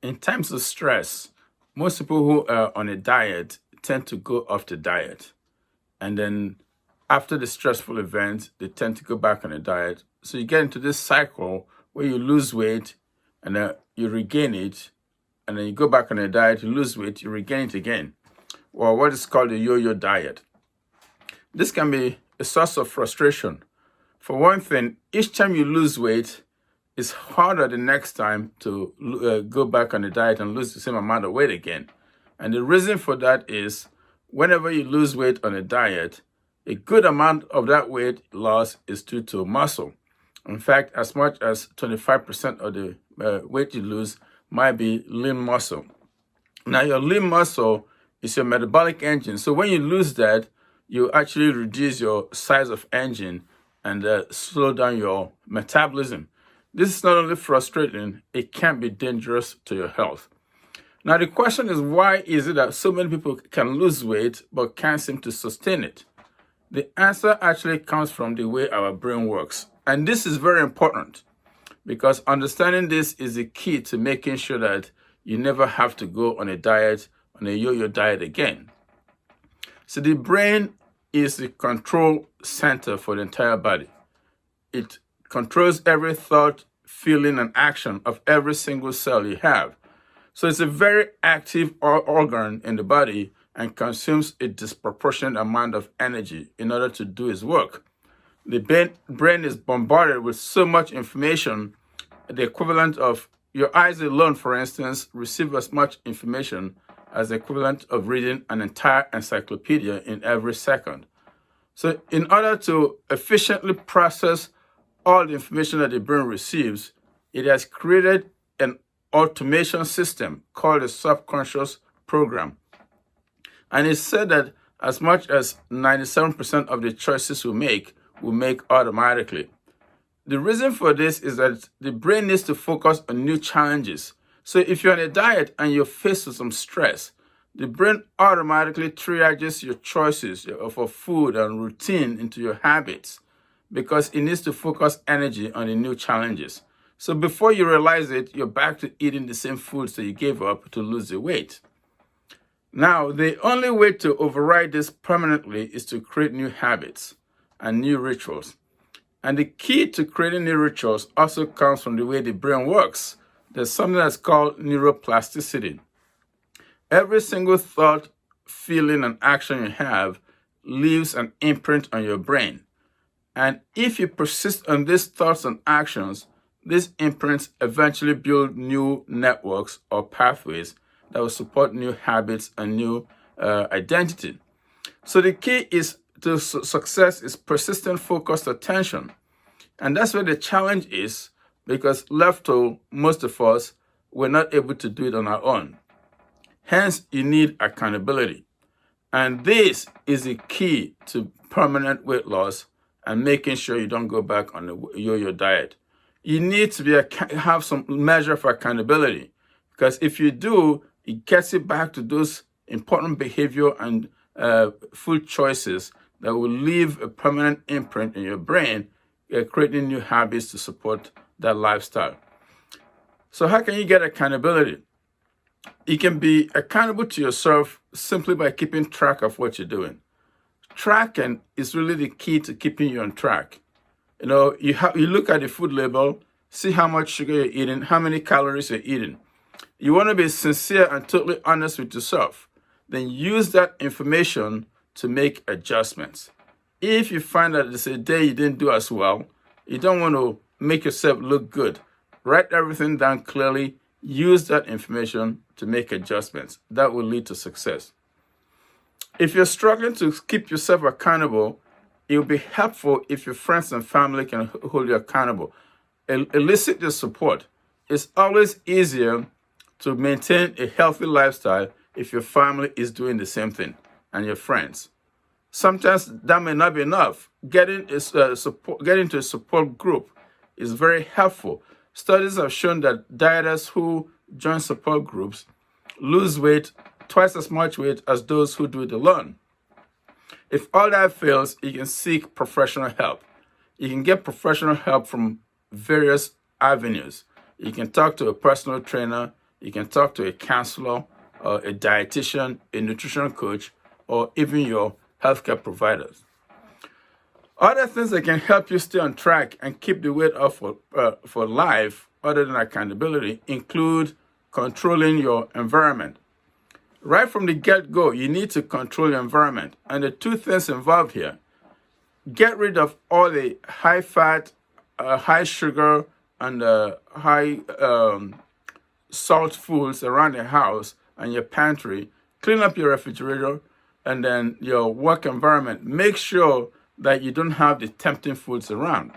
In times of stress, most people who are on a diet tend to go off the diet. And then after the stressful event, they tend to go back on a diet. So you get into this cycle where you lose weight and then you regain it. And then you go back on a diet, you lose weight, you regain it again. Or what is called a yo-yo diet. This can be a source of frustration. For one thing, each time you lose weight, it's harder the next time to go back on the diet and lose the same amount of weight again. And the reason for that is whenever you lose weight on a diet, a good amount of that weight loss is due to muscle. In fact, as much as 25% of the weight you lose might be lean muscle. Now, your lean muscle is your metabolic engine. So when you lose that, you actually reduce your size of engine and slow down your metabolism. This is not only frustrating, it can be dangerous to your health. Now, the question is, why is it that so many people can lose weight but can't seem to sustain it? The answer actually comes from the way our brain works. And this is very important because understanding this is the key to making sure that you never have to go on a diet, on a yo-yo diet again. So the brain is the control center for the entire body. It controls every thought, feeling, and action of every single cell you have. So it's a very active organ in the body and consumes a disproportionate amount of energy in order to do its work. The brain is bombarded with so much information, the equivalent of your eyes alone, for instance, receive as much information as the equivalent of reading an entire encyclopedia in every second. So in order to efficiently process all the information that the brain receives, it has created an automation system called a subconscious program. And it's said that as much as 97% of the choices we make automatically. The reason for this is that the brain needs to focus on new challenges. So if you're on a diet and you're faced with some stress, the brain automatically triages your choices for food and routine into your habits because it needs to focus energy on the new challenges. So before you realize it, you're back to eating the same foods that you gave up to lose the weight. Now, the only way to override this permanently is to create new habits and new rituals. And the key to creating new rituals also comes from the way the brain works. There's something that's called neuroplasticity. Every single thought, feeling, and action you have leaves an imprint on your brain. And if you persist on these thoughts and actions, these imprints eventually build new networks or pathways that will support new habits and new identity. So the key is to success is persistent, focused attention. And that's where the challenge is, because left to most of us, we're not able to do it on our own. Hence, you need accountability. And this is the key to permanent weight loss and making sure you don't go back on the yo-yo diet. You need to have some measure for accountability, because if you do, it gets you back to those important behavior and food choices that will leave a permanent imprint in your brain, creating new habits to support that lifestyle. So how can you get accountability? You can be accountable to yourself simply by keeping track of what you're doing. Tracking is really the key to keeping you on track. You know, you look at the food label, see how much sugar you're eating, how many calories you're eating. You want to be sincere and totally honest with yourself. Then use that information to make adjustments. If you find that it's a day you didn't do as well, you don't want to make yourself look good. Write everything down clearly. Use that information to make adjustments. That will lead to success. If you're struggling to keep yourself accountable, it will be helpful if your friends and family can hold you accountable. Elicit their support. It's always easier to maintain a healthy lifestyle if your family is doing the same thing and your friends. Sometimes that may not be enough. Getting into a support group is very helpful. Studies have shown that dieters who join support groups lose weight, twice as much weight as those who do it alone. If all that fails, you can seek professional help. You can get professional help from various avenues. You can talk to a personal trainer. You can talk to a counselor, or a dietitian, a nutrition coach, or even your healthcare providers. Other things that can help you stay on track and keep the weight off for life, other than accountability, include controlling your environment. Right from the get-go, you need to control your environment. And the two things involved here: get rid of all the high-fat, high-sugar, and high salt foods around the house and your pantry. Clean up your refrigerator and then your work environment. Make sure that you don't have the tempting foods around.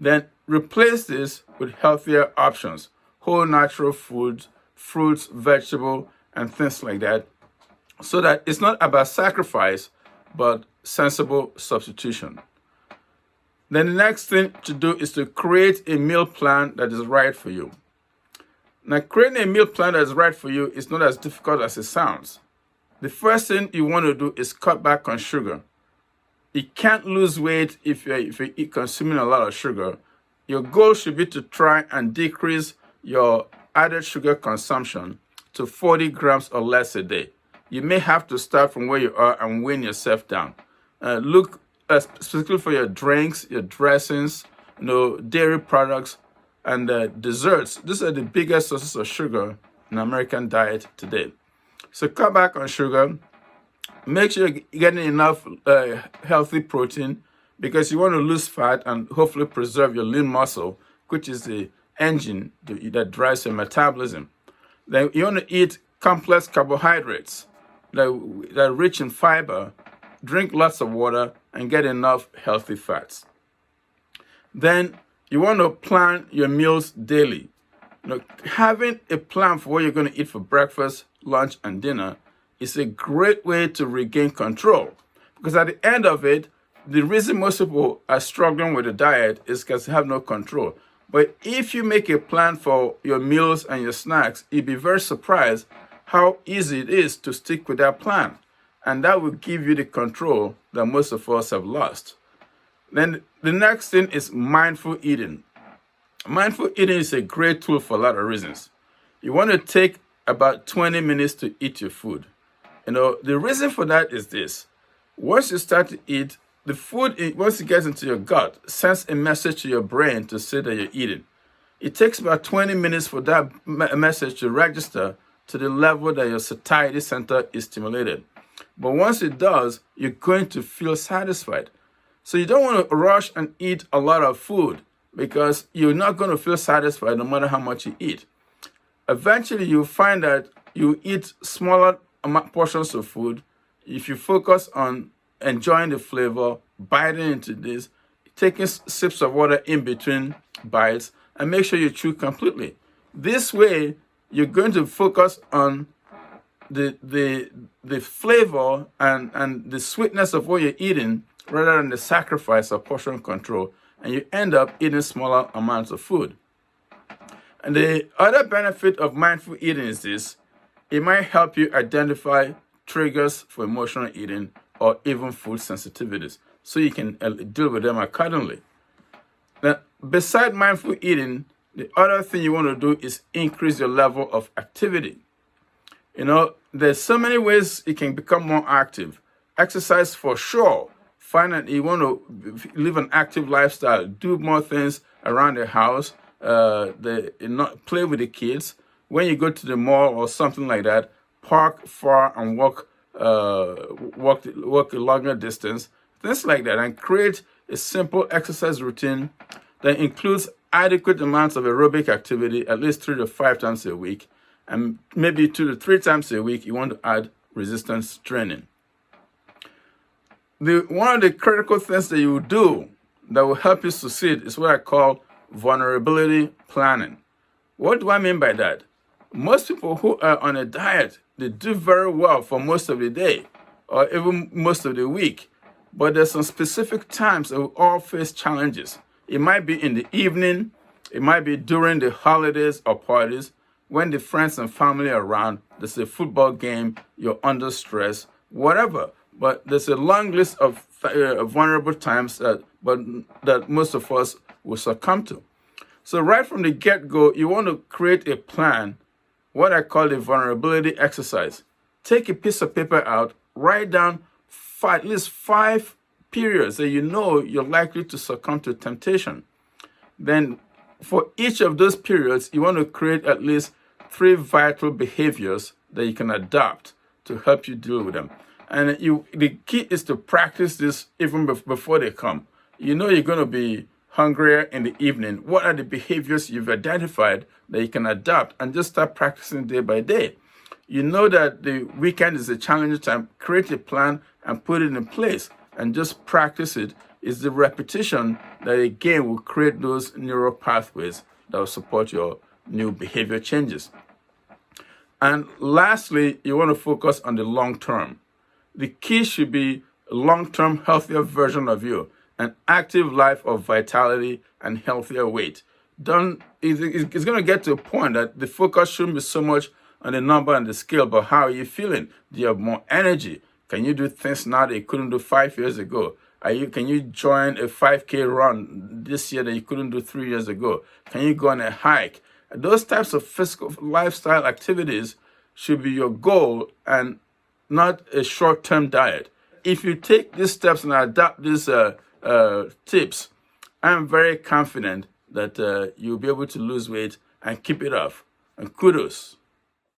Then replace this with healthier options: whole natural foods, fruits, vegetables, and things like that, so that it's not about sacrifice, but sensible substitution. Then the next thing to do is to create a meal plan that is right for you. Now, creating a meal plan that is right for you is not as difficult as it sounds. The first thing you want to do is cut back on sugar. You can't lose weight if you eat consuming a lot of sugar. Your goal should be to try and decrease your added sugar consumption to 40 grams or less a day. You may have to start from where you are and wean yourself down. Look specifically for your drinks, your dressings, dairy products, and desserts. These are the biggest sources of sugar in the American diet today. So cut back on sugar. Make sure you're getting enough healthy protein, because you want to lose fat and hopefully preserve your lean muscle, which is the engine that drives your metabolism. Then you want to eat complex carbohydrates that are rich in fiber, drink lots of water, and get enough healthy fats. Then you want to plan your meals daily. Having a plan for what you're going to eat for breakfast, lunch, and dinner is a great way to regain control. Because at the end of it, the reason most people are struggling with the diet is because they have no control. But if you make a plan for your meals and your snacks, you'll be very surprised how easy it is to stick with that plan. And that will give you the control that most of us have lost. Then the next thing is mindful eating. Mindful eating is a great tool for a lot of reasons. You want to take about 20 minutes to eat your food. The reason for that is this: once you start to eat, the food, once it gets into your gut, sends a message to your brain to say that you're eating. It takes about 20 minutes for that message to register to the level that your satiety center is stimulated. But once it does, you're going to feel satisfied. So you don't want to rush and eat a lot of food, because you're not going to feel satisfied no matter how much you eat. Eventually, you'll find that you eat smaller portions of food if you focus on enjoying the flavor, biting into this, taking sips of water in between bites, and make sure you chew completely. This way, you're going to focus on the flavor and the sweetness of what you're eating, rather than the sacrifice of portion control, and you end up eating smaller amounts of food. And the other benefit of mindful eating is this: it might help you identify triggers for emotional eating or even food sensitivities, so you can deal with them accordingly. Now, beside mindful eating, the other thing you want to do is increase your level of activity. There's so many ways you can become more active. Exercise for sure. Find that you want to live an active lifestyle, do more things around the house, play with the kids. When you go to the mall or something like that, park far and walk a longer distance, things like that, and create a simple exercise routine that includes adequate amounts of aerobic activity, at least 3 to 5 times a week, and maybe 2 to 3 times a week you want to add resistance training. One of the critical things that you do that will help you succeed is what I call vulnerability planning. What do I mean by that? Most people who are on a diet, they do very well for most of the day or even most of the week. But there's some specific times that we all face challenges. It might be in the evening, it might be during the holidays or parties, when the friends and family are around, there's a football game, you're under stress, whatever. But there's a long list of vulnerable times that most of us will succumb to. So right from the get-go, you want to create a plan what I call the vulnerability exercise. Take a piece of paper out, write down at least 5 periods that you know you're likely to succumb to temptation. Then for each of those periods, you want to create at least 3 vital behaviors that you can adopt to help you deal with them. And the key is to practice this even before they come. You know you're going to be hungrier in the evening. What are the behaviors you've identified that you can adopt, and just start practicing day by day? You know that the weekend is a challenging time. Create a plan and put it in place and just practice it. It's the repetition that again will create those neural pathways that will support your new behavior changes. And lastly, you want to focus on the long term. The key should be a long-term healthier version of you, an active life of vitality and healthier weight. It's going to get to a point that the focus shouldn't be so much on the number and the scale, but how are you feeling? Do you have more energy? Can you do things now that you couldn't do 5 years ago? Can you join a 5K run this year that you couldn't do 3 years ago? Can you go on a hike? Those types of physical lifestyle activities should be your goal and not a short-term diet. If you take these steps and adapt these tips, I'm very confident that you'll be able to lose weight and keep it off. And kudos.